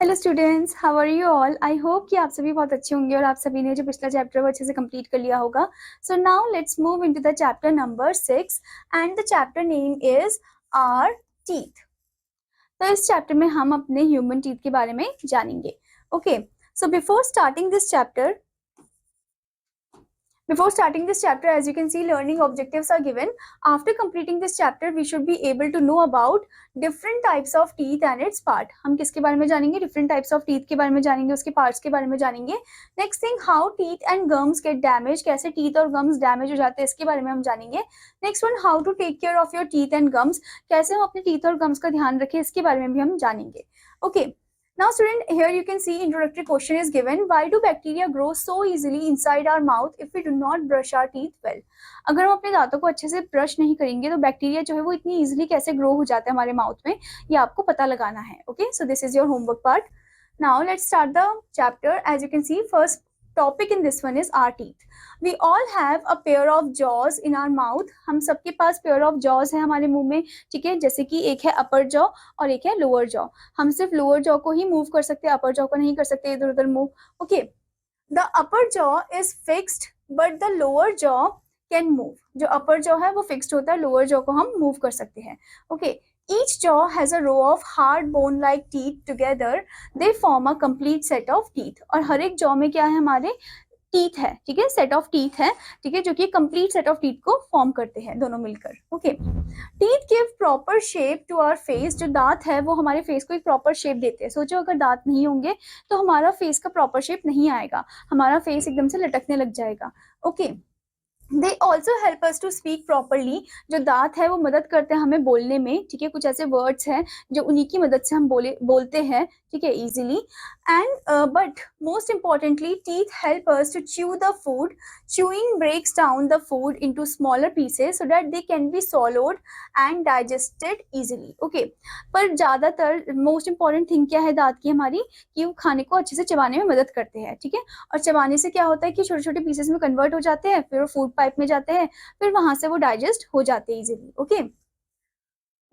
Hello students, how are you all. I hope कि आप सभी बहुत अच्छे होंगे और आप सभी ने जो पिछला चैप्टर वो अच्छे से कंप्लीट कर लिया होगा। So now let's move into the chapter number 6 and the chapter name is our teeth. तो इस चैप्टर में हम अपने ह्यूमन टीथ के बारे में जानेंगे। Okay, so before starting this chapter, as you can see, learning objectives are given. After completing this chapter, we should be able to know about different types of teeth and its part. हम किसके बारे में जानेंगे? Different types of teeth के बारे में जानेंगे, उसके parts के बारे में जानेंगे. Next thing, how teeth and gums get damaged. कैसे teeth और gums damage हो जाते हैं, इसके बारे में हम जानेंगे. Next one, how to take care of your teeth and gums. कैसे हम अपने teeth और gums का ध्यान रखें, इसके बारे में भी हम जानेंगे. Okay. Now student, here you can see introductory question is given. Why do bacteria grow so easily inside our mouth if we do not brush our teeth well? अगर हम अपने दांतों को अच्छे से ब्रश नहीं करेंगे तो बैक्टीरिया जो है वो इतनी इजीली कैसे ग्रो हो जाता है हमारे माउथ में, ये आपको पता लगाना है. Okay, so this is your homework part. Now let's start the chapter. As you can see, first topic in this one is our teeth. We all have a pair of jaws in our mouth. हम सबके पास pair of jaws है हमारे मुंह में, ठीक है. जैसे कि एक है upper jaw और एक है lower jaw. हम सिर्फ lower jaw को ही move कर सकते हैं, upper jaw को नहीं कर सकते इधर उधर move. Okay, the upper jaw is fixed but the lower jaw can move. जो upper jaw है वो fixed होता है, lower jaw को हम move कर सकते हैं. Okay, each jaw has a row of hard bone like teeth. Together they form a complete set of teeth. और हर एक jaw में क्या है, हमारे टीथ है, ठीक है, सेट ऑफ टीथ है, ठीक है, जो कि कंप्लीट सेट ऑफ टीथ को फॉर्म करते हैं दोनों मिलकर. Okay, teeth give proper shape to our face. जो दांत है वो हमारे फेस को एक प्रॉपर शेप देते हैं. सोचो अगर दांत नहीं होंगे तो हमारा फेस का प्रॉपर शेप नहीं आएगा, हमारा फेस एकदम से लटकने लग जाएगा. Okay, they also help us to speak properly. जो दांत है वो मदद करते हैं हमें बोलने में, ठीक है. कुछ ऐसे वर्ड्स हैं जो उन्हीं की मदद से हम बोलते हैं, ठीक है, easily. And but most importantly teeth help us to chew the food. Chewing breaks down the food into smaller pieces so that they can be swallowed and digested easily. Okay, पर ज्यादातर मोस्ट इम्पॉर्टेंट थिंग क्या है दांत की हमारी, कि वो खाने को अच्छे से चबाने में मदद करते हैं, ठीक है. और चबाने से क्या होता है कि छोटे छोटे पीसेस में कन्वर्ट हो जाते हैं, फिर वो फूड पाइप में जाते हैं, फिर वहां से वो डाइजेस्ट हो जाते हैं easily. Okay,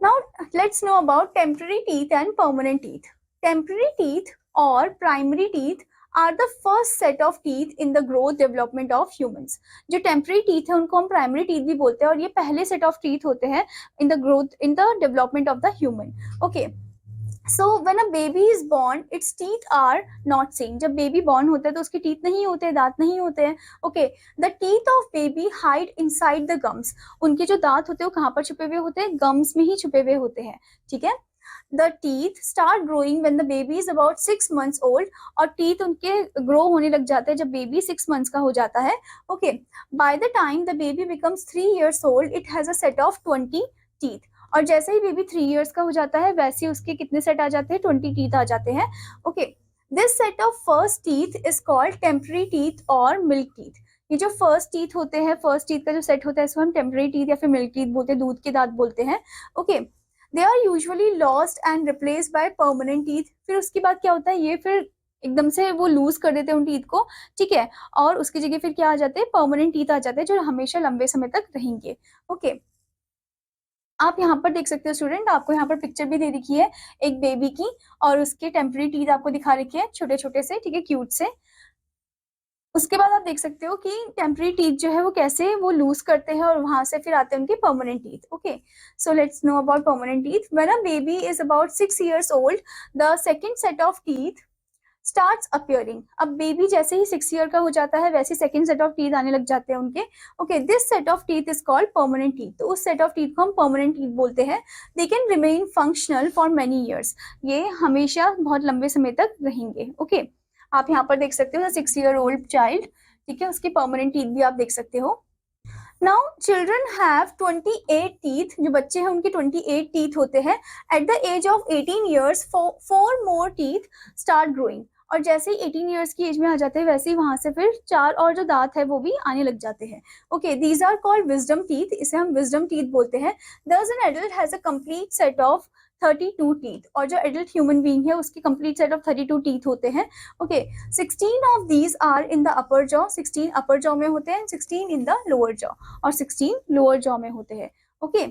now let's know about temporary teeth and permanent teeth. Temporary teeth और primary teeth are the first set of teeth in the growth development of humans. जो टेम्पररी टीथ है उनको हम प्राइमरी टीथ भी बोलते हैं और ये पहले सेट ऑफ टीथ होते हैं इन the growth in the development of the human. Okay, so when a baby is born its teeth are not seen. जब बेबी बॉर्न होता है तो उसके टीथ नहीं होते, दांत नहीं होते हैं. Okay, the teeth of baby hide inside the gums. उनके जो दांत होते हैं वो कहाँ पर छुपे हुए होते हैं, गम्स में ही छुपे हुए होते हैं, ठीक है. The teeth start growing when the baby is about 6 months old. और टीथ उनके ग्रो होने लग जाते हैं जब बेबी 6 months का हो जाता है. Okay, by the time the baby becomes 3 years old it has a set of 20 teeth. और जैसे ही बेबी 3 years का हो जाता है वैसे ही उसके कितने सेट आ जाते हैं, 20 टीथ आ जाते हैं. Okay, this set of first teeth is called temporary teeth और मिल्क टीथ. ये जो फर्स्ट टीथ होते हैं, फर्स्ट टीथ का जो सेट होता है इसको हम टेम्पररी टीथ या फिर मिल्क टीथ बोलते हैं, दूध के दांत बोलते हैं. Okay, they are usually lost and replaced by permanent teeth. फिर उसके बाद क्या होता है, ये फिर एकदम से वो लूज कर देते हैं उन टीथ को, ठीक है, और उसकी जगह फिर क्या आ जाते हैं, परमानेंट टीथ आ जाते हैं जो हमेशा लंबे समय तक रहेंगे. ओके, आप यहाँ पर देख सकते हो स्टूडेंट, आपको यहाँ पर पिक्चर भी दे रखी है एक बेबी की और उसके टेम्पररी टीथ आपको दिखा रखी है छोटे छोटे से, ठीक है, क्यूट से. उसके बाद आप देख सकते हो कि टेम्पररी टीथ जो है वो कैसे वो लूज करते हैं और वहां से फिर आते हैं उनके permanent teeth. Okay, so let's know about permanent teeth. When a baby is about 6 years old the second set of teeth starts appearing. अब बेबी जैसे ही 6 year का हो जाता है वैसे सेकंड सेट ऑफ टीथ आने लग जाते हैं उनके. Okay, this set of teeth is called permanent teeth. तो उस सेट ऑफ टीथ को हम परमानेंट टीथ बोलते हैं. They can remain functional for many years. ये हमेशा बहुत लंबे समय तक रहेंगे. ओके, आप यहाँ पर देख सकते हो 6 year old चाइल्ड, ठीक है, उसके परमानेंट टीथ भी आप देख सकते हो. Now children have 28 teeth. जो बच्चे हैं उनके 28 टीथ होते हैं. At the age of 18 years 4 more teeth start growing. और जैसे ही 18 years की एज में आ जाते हैं वैसे ही वहां से फिर 4 और जो दांत है वो भी आने लग जाते हैं. Okay, these are called wisdom teeth. इसे हम विजडम टीथ बोलते हैं. Thus an adult has a complete set of 32 teeth. और जो एडल्ट ह्यूमन बीइंग है उसकी कंप्लीट सेट ऑफ 32 टीथ होते हैं. Okay, 16 of these are in the upper jaw. 16 upper jaw में होते हैं, 16 इन द लोअर जॉ और 16 लोअर जॉ में होते हैं. Okay,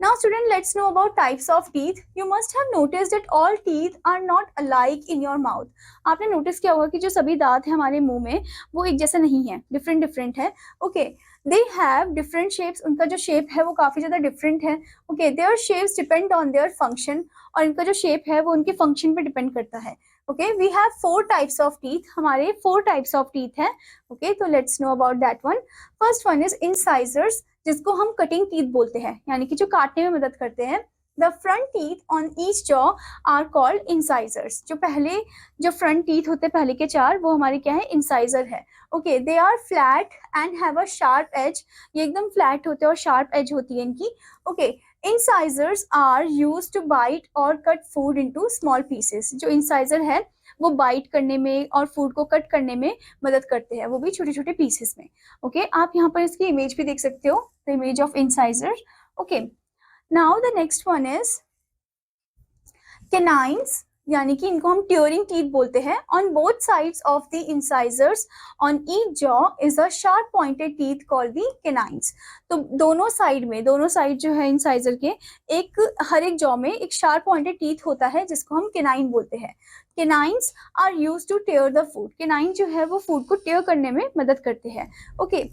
Now student, let's know about types of teeth. You must have noticed that all teeth are not alike in your mouth. आपने notice किया होगा कि जो सभी दांत है हमारे मुंह में वो एक जैसा नहीं है, डिफरेंट डिफरेंट है. Okay, they have different shapes. उनका जो शेप है वो काफी ज्यादा डिफरेंट है. Okay, their shapes depend on their function. और इनका जो शेप है वो उनके फंक्शन पे डिपेंड करता है. Okay, we have 4 types of teeth. हमारे 4 टाइप्स ऑफ टीथ है. ओके, तो let's know about that one. First one is incisors, जिसको हम कटिंग टीथ बोलते हैं, यानी कि जो काटने में मदद करते हैं. The front teeth on each jaw are called incisors. जो फ्रंट टीथ होते हैं पहले के 4, वो हमारे क्या है, इंसाइजर है. Okay, they are flat and have a sharp edge. ये एकदम फ्लैट होते हैं और शार्प एज होती है इनकी. ओके, incisors are used to bite और cut food into small pieces. जो इंसाइजर है वो बाइट करने में और फूड को कट करने में मदद करते हैं, वो भी छोटे छोटे पीसेस में. ओके, आप यहाँ पर इसकी इमेज भी देख सकते हो, the image of incisor. Okay, now the next one is canines, यानी कि इनको हम ट्यूरिंग टीथ बोलते हैं. On both sides of the incisors on each jaw is a sharp pointed teeth called the canines. तो दोनों साइड जो है इंसाइजर के, हर एक जॉ में एक शार्प पॉइंटेड टीथ होता है जिसको हम कैनाइन बोलते हैं. Canines are used to tear the food. Canine जो है वो फूड को टेयर करने में मदद करते हैं. ओके,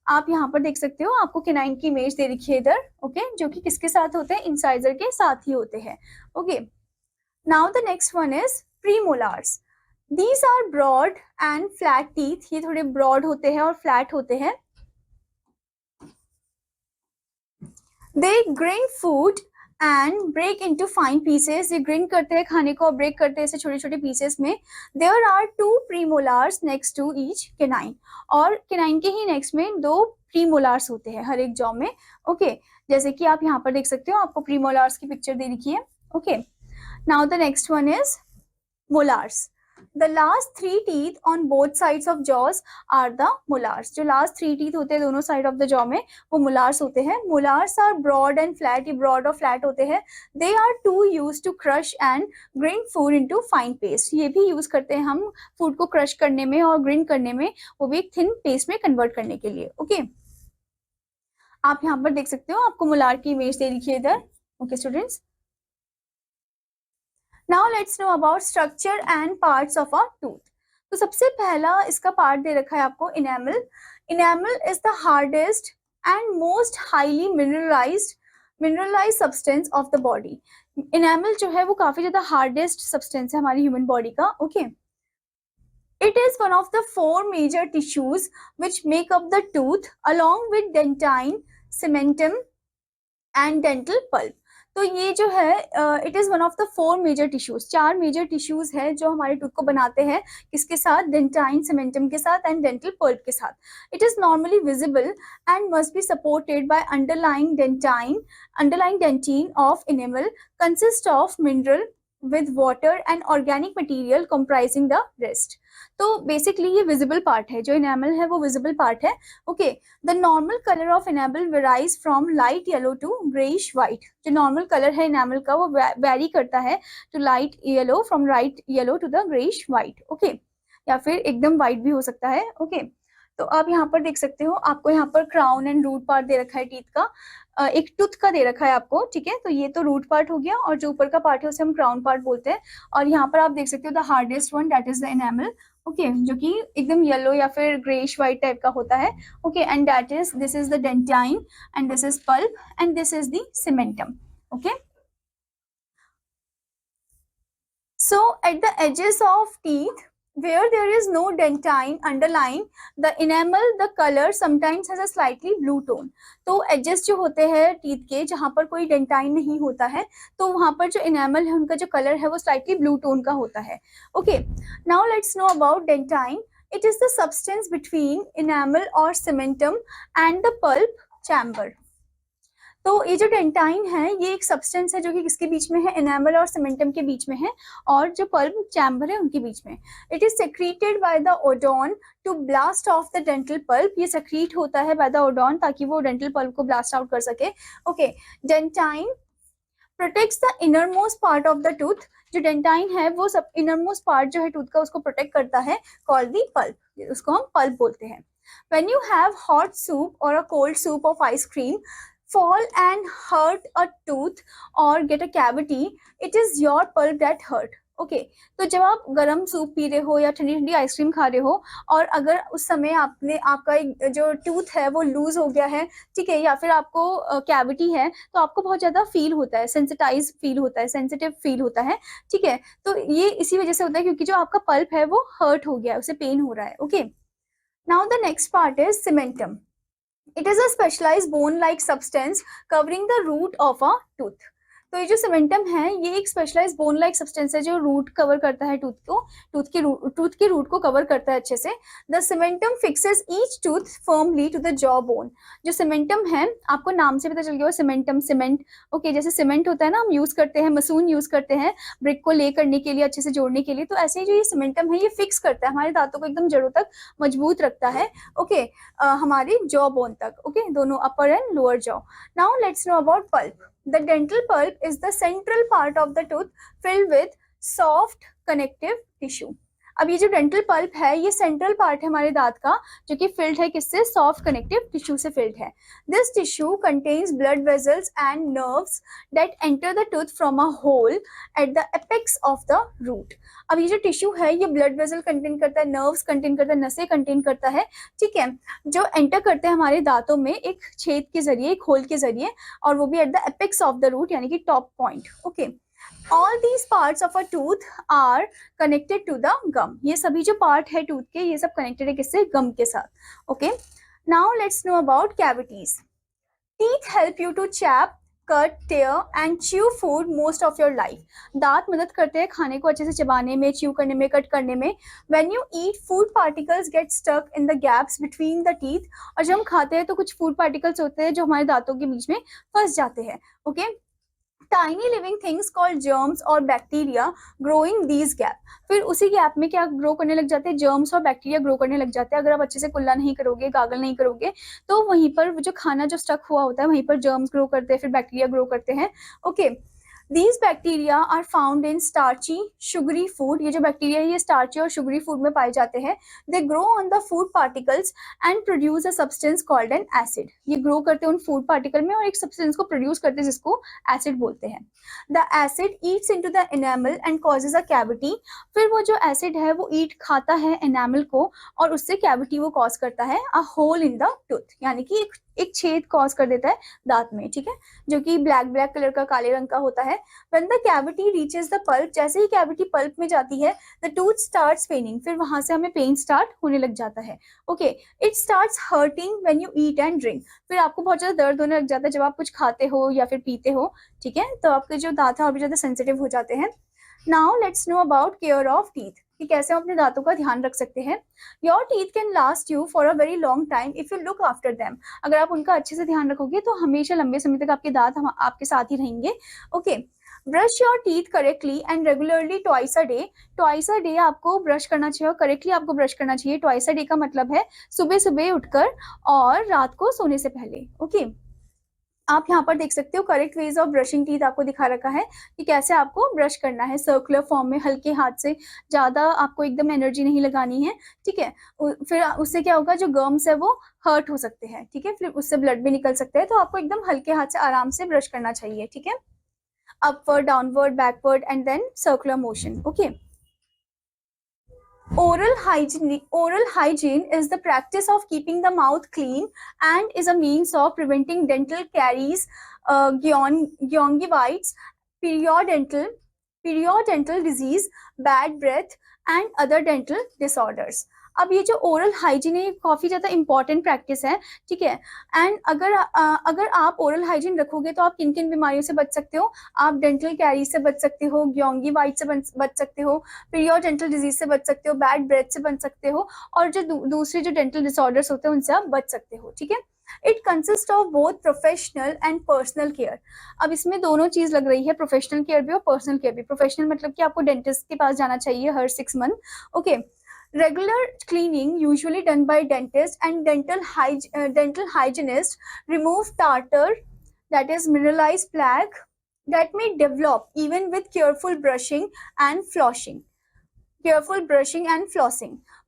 आप यहाँ पर देख सकते हो, आपको कैनाइन की इमेज दे रखी है इधर. ओके, जो कि किसके साथ होते हैं, इंसाइजर के साथ ही होते हैं. Okay, now the next one is premolars. These are broad and flat teeth. ये थोड़े broad होते हैं और flat होते हैं. They grind food and break into fine pieces. ये grind करते हैं खाने को और break करते हैं इसे छोटे छोटे pieces में. There are 2 premolars next to each canine. और canine के ही next में 2 premolars होते हैं हर एक jaw में. Okay, जैसे कि आप यहाँ पर देख सकते हो, आपको premolars की picture दे रखी है. Okay. Now the next one is molars. The last 3 teeth on both sides of jaws are the molars. जो last 3 teeth होते हैं दोनों side of the jaw में, वो molars होते हैं. Molars are broad and flat. ये broad और flat होते हैं. They are too used to crush and grind food into fine paste. ये भी use करते हैं हम food को crush करने में और grind करने में, वो भी एक thin paste में convert करने के लिए. Okay, आप यहाँ पर देख सकते हो, आपको molar की image दे रखी है इधर. Okay students. Now let's know about structure and parts of a tooth. तो सबसे पहला इसका पार्ट दे रखा है आपको enamel. Enamel is the hardest and most highly mineralized substance of the body. Enamel जो है वो काफी ज्यादा hardest substance है हमारी human body का. Okay. It is one of the 4 major tissues which make up the tooth along with dentine, cementum and dental pulp. तो ये जो है it is one of the 4 major tissues. 4 major tissues है जो हमारे tooth को बनाते हैं. किसके साथ, डेंटाइन, सीमेंटम के साथ एंड डेंटल पल्प के साथ. It is normally visible and must be supported by underlying dentine of enamel consist of mineral with water and organic material comprising the rest. तो बेसिकली ये विजिबल पार्ट है, जो enamel है वो visible part है. Okay, the normal colour of enamel varies from light yellow to greyish white. जो normal colour है enamel का वो वेरी करता है to light yellow, from light yellow to the greyish white. Okay, या फिर एकदम व्हाइट भी हो सकता है. ओके, तो आप यहाँ पर देख सकते हो, आपको यहाँ पर क्राउन एंड रूट पार्ट दे रखा है टीथ का. एक टूथ का दे रखा है आपको. ठीक है, तो ये तो रूट पार्ट हो गया और जो ऊपर का पार्ट है उसे हम क्राउन पार्ट बोलते हैं. और यहाँ पर आप देख सकते हो the hardest one, that is the enamel. Okay, जो कि एकदम येलो या फिर ग्रेइश व्हाइट टाइप का होता है. Okay, and this is the dentine and this is pulp and this is the cementum. Okay, so at the edges of teeth where there is no dentine underlying the enamel, the color sometimes has a slightly blue tone. तो edges जो होते हैं teeth के, जहाँ पर कोई dentine नहीं होता है, तो वहाँ पर जो enamel है उनका जो कलर है वो slightly blue tone का होता है. Okay, now let's know about dentine. It is the substance between enamel or cementum and the pulp chamber. तो ये जो डेंटाइन है ये एक सब्सटेंस है जो कि किसके बीच में है, एनामल और सीमेंटम के बीच में है, और जो पल्प चैम्बर है उनके बीच में. It is secreted by the odontoblast of the dental pulp. ये सेक्रीट होता है बाय द ओडोन ताकि वो डेंटल पल्प को ब्लास्ट आउट कर सके. ओके, dentine protects the innermost part of the tooth. जो डेंटाइन है वो सब इनरमोस्ट पार्ट जो है टूथ का उसको प्रोटेक्ट करता है, कॉल्ड द पल्प. उसको हम पल्प बोलते हैं. When you have hot soup or a cold soup of ice cream, fall and hurt a tooth or get a cavity, it is your pulp that hurt. Okay तो जब आप गर्म soup P रहे हो या ठंडी ठंडी आइसक्रीम खा रहे हो और अगर उस समय आपने आपका एक जो टूथ है वो लूज हो गया है, ठीक है, या फिर आपको कैविटी है, तो आपको बहुत ज्यादा फील होता है, सेंसिटाइज फील होता है, सेंसिटिव फील होता है, ठीक है। तो ये इसी वजह से होता है क्योंकि जो आपका पल्प है वो हर्ट हो गया है, उसे पेन हो रहा है। Okay, now the next part is cementum. It is a specialized bone-like substance covering the root of a tooth. तो ये जो सीमेंटम है ये एक स्पेशलाइज बोन लाइक सब्सटेंस है जो रूट कवर करता है टूथ को, टूथ के रूट को कवर करता है अच्छे से. The cementum fixes each tooth firmly to the jaw bone. जो सीमेंटम है आपको नाम से पता चल गया सीमेंटम, सीमेंट. ओके, जैसे सीमेंट होता है ना, हम यूज करते हैं, मसून यूज करते हैं ब्रिक को ले करने के लिए, अच्छे से जोड़ने के लिए, तो ऐसे ही जो ये सीमेंटम है ये फिक्स करता है हमारे दांतों को, एकदम जड़ों तक मजबूत रखता है. ओके, हमारी जॉ बोन तक. ओके, दोनों upper and lower jaw. Now let's know about pulp. The dental pulp is the central part of the tooth filled with soft connective tissue. अब ये जो डेंटल पल्प है ये सेंट्रल पार्ट है हमारे दांत का जो कि फिल्ड है किससे, सॉफ्ट कनेक्टिव टिश्यू से फिल्ड है. This tissue contains blood vessels and nerves that enter the tooth from a hole at the apex of the root. अब ये जो टिश्यू है ये ब्लड वेजल कंटेन करता है, नर्व्स कंटेन करता है, नसें कंटेन करता है, ठीक है, जो एंटर करते हैं हमारे दांतों में एक छेद के जरिए, एक होल के जरिए, और वो भी at the apex of the root यानी कि top point. Okay, all these parts of a tooth are connected to the gum. ये सभी जो पार्ट है टूथ के ये सब कनेक्टेड है किससे, गम के साथ. Okay, now let's know about cavities. Teeth help you to chap, cut, tear and chew food most of your life. दांत मदद करते हैं खाने को अच्छे से चबाने में, च्यू करने में, कट करने में. When you eat, food particles get stuck in the gaps between the teeth. और जब हम खाते हैं तो कुछ फूड पार्टिकल्स होते हैं जो हमारे दांतों के बीच में फंस जाते हैं. Okay, tiny living things called germs or bacteria grow in these gap. फिर उसी गैप में क्या ग्रो करने लग जाते हैं, जर्म्स और बैक्टीरिया ग्रो करने लग जाते हैं. अगर आप अच्छे से कुल्ला नहीं करोगे, गागल नहीं करोगे, तो वहीं पर जो खाना जो स्टक हुआ होता है वहीं पर जर्म्स ग्रो करते हैं, फिर बैक्टीरिया ग्रो करते हैं. Okay, These bacteria are found in starchy, sugary food. ये जो बैक्टीरिया है ये स्टार्ची और शुगरी फूड में पाए जाते हैं. They grow on the food particles and produce a substance called an acid. ये ग्रो करते हैं उन फूड पार्टिकल में और एक सब्सटेंस को प्रोड्यूस करते हैं जिसको एसिड बोलते हैं. The acid eats into the enamel and causes a cavity. फिर वो जो एसिड है वो ईट खाता है एनामल को और उससे कैविटी वो कॉज करता है, a hole in the tooth, यानी कि एक छेद कॉज कर देता है दांत में, ठीक है, जो कि ब्लैक कलर का, काले रंग का होता है. When the cavity reaches the pulp, जैसे ही कैविटी पल्प में जाती है, the tooth starts paining. फिर वहां से हमें पेन स्टार्ट होने लग जाता है. Okay, it starts hurting when you eat and drink. फिर आपको बहुत ज्यादा दर्द होने लग जाता है जब आप कुछ खाते हो या फिर पीते हो, ठीक है, तो आपके जो दांत है और भी ज्यादा सेंसिटिव हो जाते हैं. Now let's know about care of teeth. कि कैसे हम अपने दांतों का ध्यान रख सकते हैं. Your teeth can last you for a very long time if you look after them. अगर आप उनका अच्छे से ध्यान रखोगे तो हमेशा लंबे समय तक आपके दांत आपके साथ ही रहेंगे. Okay, brush your teeth correctly and regularly twice a day. Twice a day आपको ब्रश करना चाहिए और करेक्टली आपको ब्रश करना चाहिए. ट्वाइस अ डे का मतलब है सुबह सुबह उठकर और रात को सोने से पहले. ओके, आप यहाँ पर देख सकते हो correct ways of brushing teeth आपको दिखा रखा है कि कैसे आपको ब्रश करना है. सर्कुलर फॉर्म में, हल्के हाथ से, ज्यादा आपको एकदम एनर्जी नहीं लगानी है, ठीक है. फिर उससे क्या होगा, जो गम्स है वो हर्ट हो सकते हैं, ठीक है, फिर उससे ब्लड भी निकल सकता है. तो आपको एकदम हल्के हाथ से आराम से ब्रश करना चाहिए, ठीक है. Upward, downward, backward and then circular motion. Okay, Oral hygiene is the practice of keeping the mouth clean and is a means of preventing dental caries, gingivitis, periodontal disease, bad breath, and other dental disorders. अब ये जो oral hygiene है ये काफी ज्यादा important practice है, ठीक है. एंड अगर आप ओरल हाइजीन रखोगे तो आप किन किन बीमारियों से बच सकते हो, आप डेंटल कैरी से बच सकते हो, गियोंगी से बच सकते हो, पीरियोडेंटल डिजीज से बच सकते हो, बैड ब्रेथ से बच सकते हो, और जो दूसरे जो डेंटल डिसऑर्डर्स होते हैं उनसे आप बच सकते हो, ठीक है. It consist of both professional and personal care. अब इसमें दोनों चीज लग रही है, प्रोफेशनल केयर भी और पर्सनल केयर भी. प्रोफेशनल मतलब कि आपको डेंटिस्ट के पास जाना चाहिए हर 6 month. Okay, regular cleaning usually done by dentist and dental hygienist remove tartar, that is mineralized plaque that may develop even with careful brushing and flossing.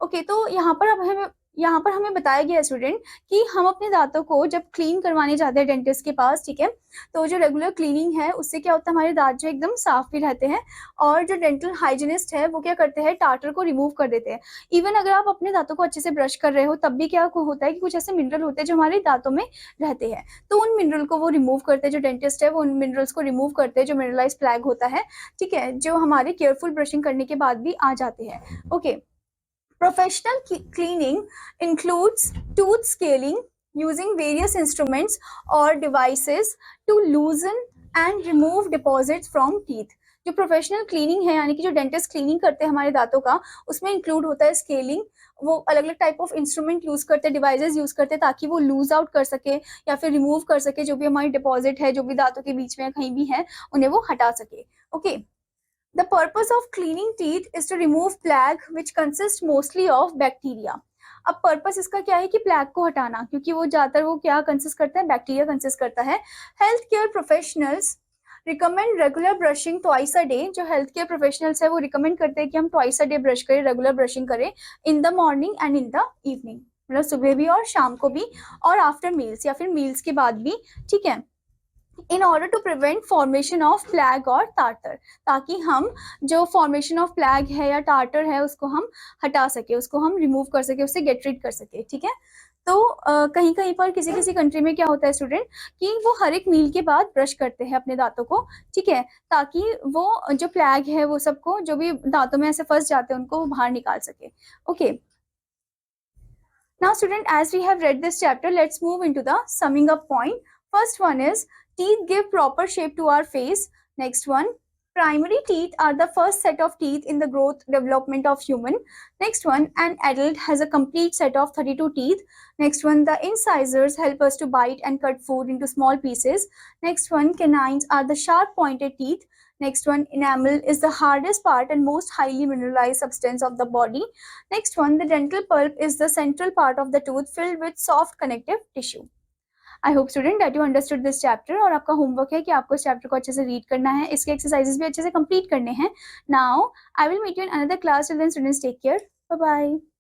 Okay, तो यहाँ पर अब हमें यहाँ पर हमें बताया गया है स्टूडेंट कि हम अपने दांतों को जब क्लीन करवाने जाते हैं डेंटिस्ट के पास, ठीक है, तो जो रेगुलर क्लीनिंग है उससे क्या होता है, हमारे दांत जो एकदम साफ भी रहते हैं, और जो डेंटल हाइजीनिस्ट है वो क्या करते हैं, टार्टर को रिमूव कर देते हैं। इवन अगर आप अपने दांतों को अच्छे से ब्रश कर रहे हो तब भी क्या होता है कि कुछ ऐसे मिनरल होते हैं जो हमारे दांतों में रहते हैं, तो उन मिनरल को वो रिमूव करते हैं, जो डेंटिस्ट है वो उन मिनरल्स को रिमूव करते हैं, जो मिनरलाइज प्लैग होता है, ठीक है, जो हमारे केयरफुल ब्रशिंग करने के बाद भी आ जाते हैं। Okay, professional cleaning includes tooth scaling using various instruments or devices to loosen and remove deposits from teeth. जो प्रोफेशनल क्लीनिंग है यानी कि जो डेंटिस्ट क्लीनिंग करते हैं हमारे दांतों का, उसमें इंक्लूड होता है स्केलिंग। वो अलग अलग टाइप ऑफ इंस्ट्रूमेंट यूज करते हैं, डिवाइसेस यूज करते हैं ताकि वो लूज आउट कर सके या फिर रिमूव कर सके जो भी हमारी डिपॉजिट है, जो भी दांतों के बीच में कहीं भी है, उन्हें वो हटा सके। Okay, The purpose of cleaning teeth is to remove plaque which consists mostly of bacteria. अब पर्पस इसका क्या है कि प्लैक को हटाना, क्योंकि वो ज्यादातर वो क्या कंसिस्ट करता है, बैक्टीरिया कंसिस्ट करता है। Health care professionals recommend regular brushing twice a day. जो हेल्थ केयर प्रोफेशनल्स है वो रिकमेंड करते हैं कि हम ट्वाइस अ डे ब्रश करें, रेगुलर ब्रशिंग करें, in the morning and in the evening, मतलब सुबह भी और शाम को भी, और आफ्टर मील्स या फिर मील्स के बाद भी, ठीक है, in order to prevent formation of plaque और टार्टर, ताकि हम जो फॉर्मेशन ऑफ प्लैग है या टार्टर है उसको हम हटा सके, उसको हम रिमूव कर सके, उससे गेट रीड कर सके, ठीक है। तो कहीं कहीं पर किसी किसी कंट्री में क्या होता है स्टूडेंट कि वो हर एक मील के बाद ब्रश करते हैं अपने दांतों को, ठीक है, ताकि वो जो प्लैग है वो सबको जो भी दांतों में ऐसे फंस जाते हैं उनको बाहर निकाल सके। Okay, now student, as we have read this chapter, let's move into the summing up point. First one is teeth give proper shape to our face. Next one, primary teeth are the first set of teeth in the growth development of human. Next one, an adult has a complete set of 32 teeth. Next one, the incisors help us to bite and cut food into small pieces. Next one, canines are the sharp pointed teeth. Next one, enamel is the hardest part and most highly mineralized substance of the body. Next one, the dental pulp is the central part of the tooth filled with soft connective tissue. I hope student that you understood this chapter, और आपका homework है कि आपको इस chapter को अच्छे से read करना है, इसके एक्सरसाइजेस भी अच्छे से कंप्लीट करने हैं। Now I will meet you in another class. Till then students, take care. Bye bye.